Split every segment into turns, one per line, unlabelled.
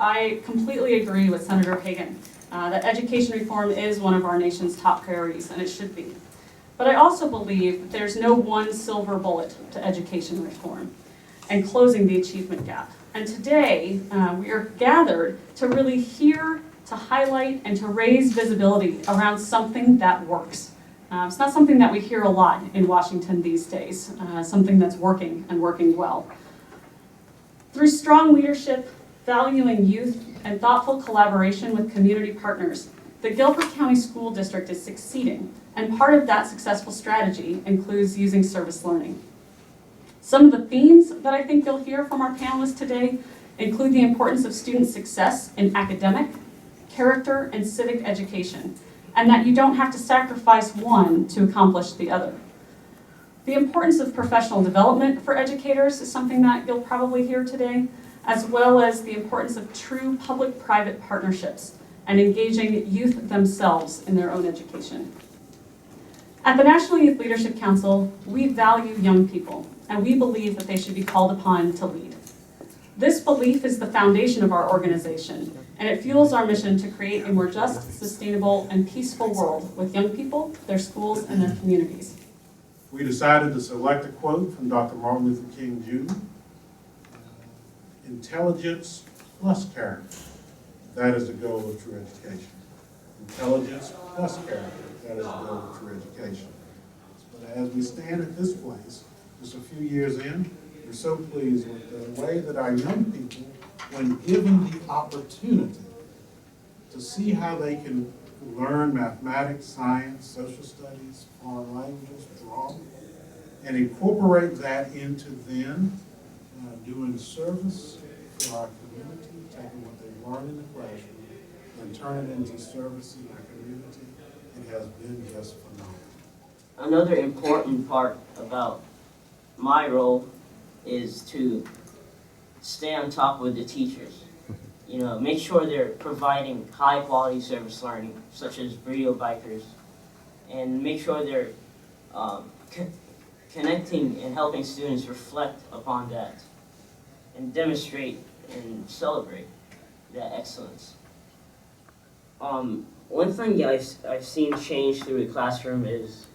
I completely agree with Senator Hagan that education reform is one of our nation's top priorities, and it should be. But I also believe that there's no one silver bullet to education reform and closing the achievement gap. And today, we are gathered to really hear, to highlight, and to raise visibility around something that works. It's not something that we hear a lot in Washington these days, something that's working and working well. Through strong leadership, valuing youth, and thoughtful collaboration with community partners, the Guilford County School District is succeeding, and part of that successful strategy includes using service learning. Some of the themes that I think you'll hear from our panelists today include the importance of student success in academic, character, and civic education, and that you don't have to sacrifice one to accomplish the other. The importance of professional development for educators is something that you'll probably hear today, as well as the importance of true public-private partnerships and engaging youth themselves in their own education. At the National Youth Leadership Council, we value young people, and we believe that they should be called upon to lead. This belief is the foundation of our organization, and it fuels our mission to create a more just, sustainable, and peaceful world with young people, their schools, and their communities.
We decided to select a quote from Dr. Martin Luther King Jr. Intelligence plus character. That is the goal of true education. Intelligence plus character. That is the goal of true education. But as we stand at this place, just a few years in, we're so pleased with the way that our young people, when given the opportunity to see how they can learn mathematics, science, social studies, foreign languages, drawing, and incorporate that into then doing service to our community, taking what they learn in the classroom and turn it into service in our community. It has been just phenomenal.
Another important part about my role is to stay on top with the teachers. You know, make sure they're providing high quality service learning, such as video bikers, and make sure they're connecting and helping students reflect upon that and demonstrate and celebrate that excellence. One thing I've seen change through the classroom is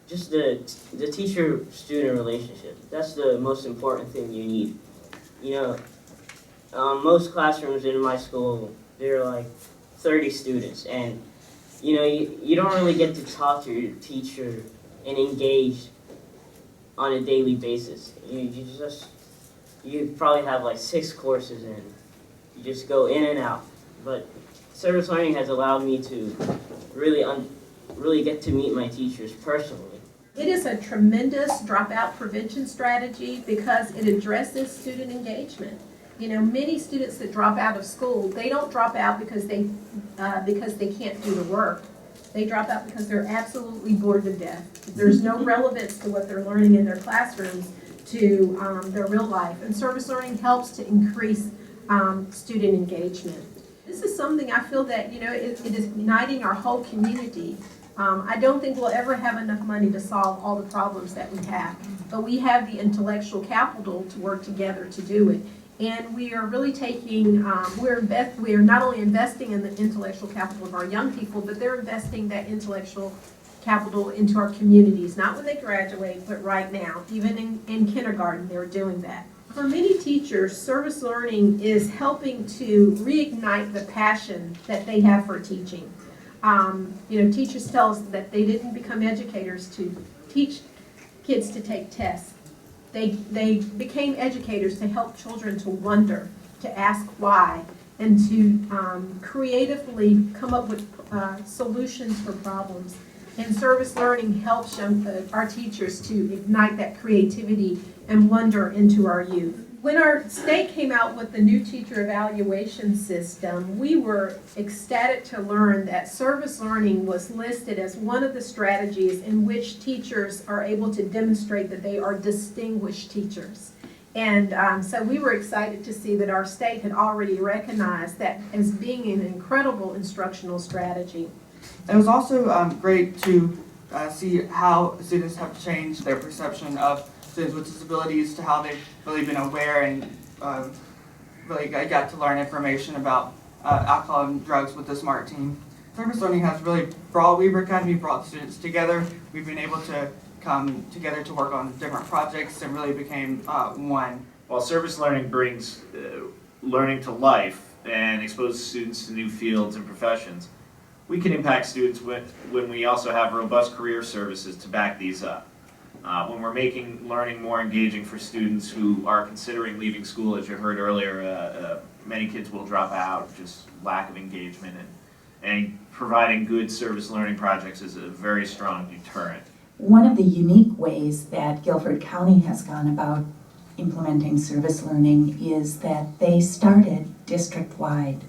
just the teacher-student relationship. That's the most important thing you need. You know, most classrooms in my school, there are like 30 students, and you know, you don't really get to talk to your teacher and engage on a daily basis. You probably have like 6 courses in. You just go in and out. But service learning has allowed me to really get to meet my teachers personally.
It is a tremendous dropout prevention strategy because it addresses student engagement. You know, many students that drop out of school, they don't drop out because they can't do the work. They drop out because they're absolutely bored to death. There's no relevance to what they're learning in their classrooms to their real life. And service learning helps to increase student engagement. This is something I feel that, you know, it is uniting our whole community. I don't think we'll ever have enough money to solve all the problems that we have, but we have the intellectual capital to work together to do it. And we are really taking, we are not only investing in the intellectual capital of our young people, but they're investing that intellectual capital into our communities, not when they graduate, but right now. Even in kindergarten, they're doing that. For many teachers, service learning is helping to reignite the passion that they have for teaching. You know, teachers tell us that they didn't become educators to teach kids to take tests. They became educators to help children to wonder, to ask why, and to creatively come up with solutions for problems. And service learning helps our teachers to ignite that creativity and wonder into our youth. When our state came out with the new teacher evaluation system, we were ecstatic to learn that service learning was listed as one of the strategies in which teachers are able to demonstrate that they are distinguished teachers. And so we were excited to see that our state had already recognized that as being an incredible instructional strategy.
It was also great to see how students have changed their perception of students with disabilities to how they've really been aware and really got to learn information about alcohol and drugs with the SMART team. Service learning has really brought Weber Academy brought students together. We've been able to come together to work on different projects and really became one.
While service learning brings learning to life and exposes students to new fields and professions, we can impact students when we also have robust career services to back these up. When we're making learning more engaging for students who are considering leaving school, as you heard earlier, many kids will drop out, just lack of engagement, and providing good service learning projects is a very strong deterrent.
One of the unique ways that Guilford County has gone about implementing service learning is that they started district-wide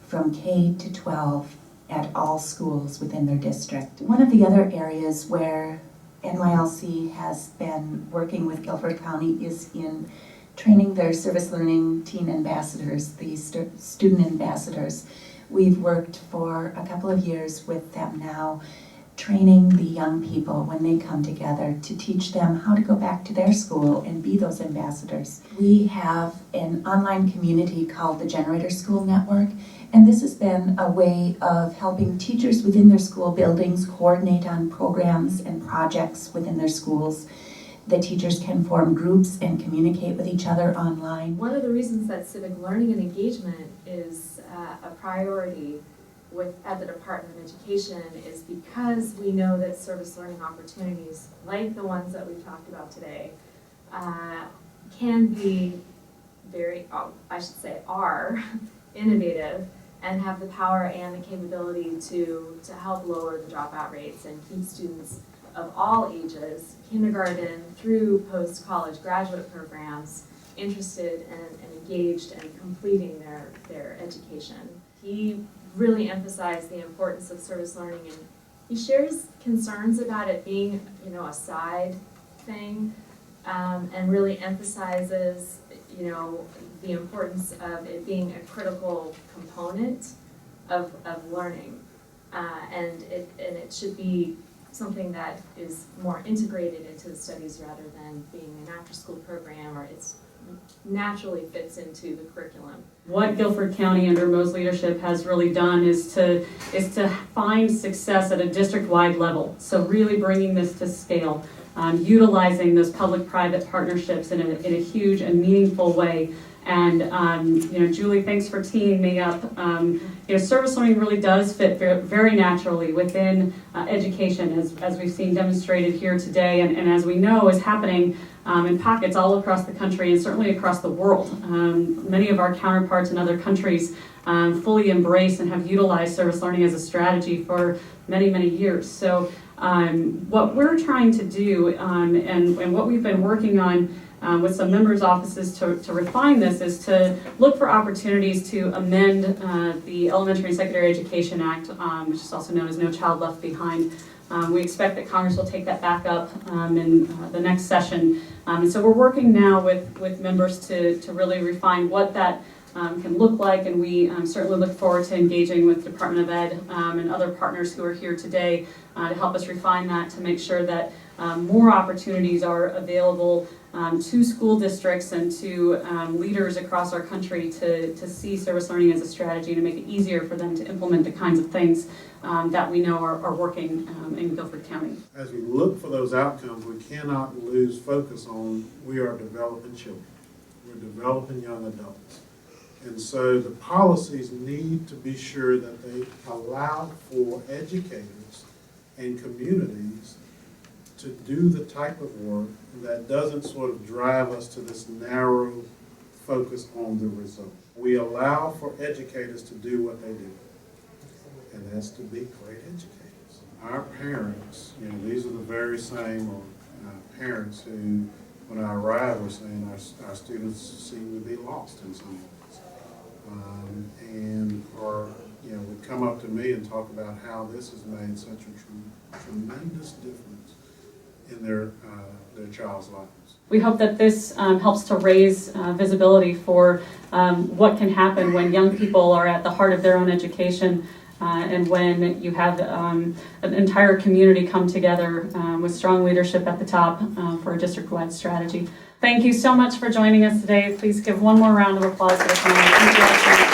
from K to 12 at all schools within their district. One of the other areas where NYLC has been working with Guilford County is in training their service learning teen ambassadors, the student ambassadors. We've worked for a couple of years with them now, training the young people when they come together to teach them how to go back to their school and be those ambassadors. We have an online community called the Generator School Network, and this has been a way of helping teachers within their school buildings coordinate on programs and projects within their schools. The teachers can form groups and communicate with each other online.
One of the reasons that civic learning and engagement is a priority at the Department of Education is because we know that service learning opportunities, like the ones that we've talked about today, can be are innovative and have the power and the capability to help lower the dropout rates and keep students of all ages, kindergarten through post-college graduate programs, interested and engaged and completing their education. He really emphasized the importance of service learning, and he shares concerns about it being, a side thing, and really emphasizes, the importance of it being a critical component of learning, and it should be something that is more integrated into the studies rather than being an after-school program, or it's naturally fits into the curriculum.
What Guilford County under Mo's leadership has really done is to find success at a district-wide level. So really bringing this to scale, utilizing those public-private partnerships in a huge and meaningful way. And Julie, thanks for teeing me up. Service learning really does fit very naturally within education, as we've seen demonstrated here today, and as we know is happening in pockets all across the country and certainly across the world. Many of our counterparts in other countries fully embrace and have utilized service learning as a strategy for many, many years. So what we're trying to do and what we've been working on with some members' offices to refine this is to look for opportunities to amend the Elementary and Secondary Education Act, which is also known as No Child Left Behind. We expect that Congress will take that back up in the next session. And so we're working now with members to really refine what that can look like, and we certainly look forward to engaging with Department of Ed and other partners who are here today to help us refine that, to make sure that more opportunities are available to school districts and to leaders across our country to see service learning as a strategy, to make it easier for them to implement the kinds of things that we know are working in Guilford County.
As we look for those outcomes, we cannot lose focus on we are developing children. We're developing young adults. And so the policies need to be sure that they allow for educators and communities to do the type of work that doesn't sort of drive us to this narrow focus on the result. We allow for educators to do what they do, and that's to be great educators. Our parents, these are the very same parents who, when I arrived, were saying our students seem to be lost in some ways. Would come up to me and talk about how this has made such a tremendous difference in their child's lives.
We hope that this helps to raise visibility for what can happen when young people are at the heart of their own education and when you have an entire community come together with strong leadership at the top for a district-wide strategy. Thank you so much for joining us today. Please give one more round of applause to the panel. Thank you all so much.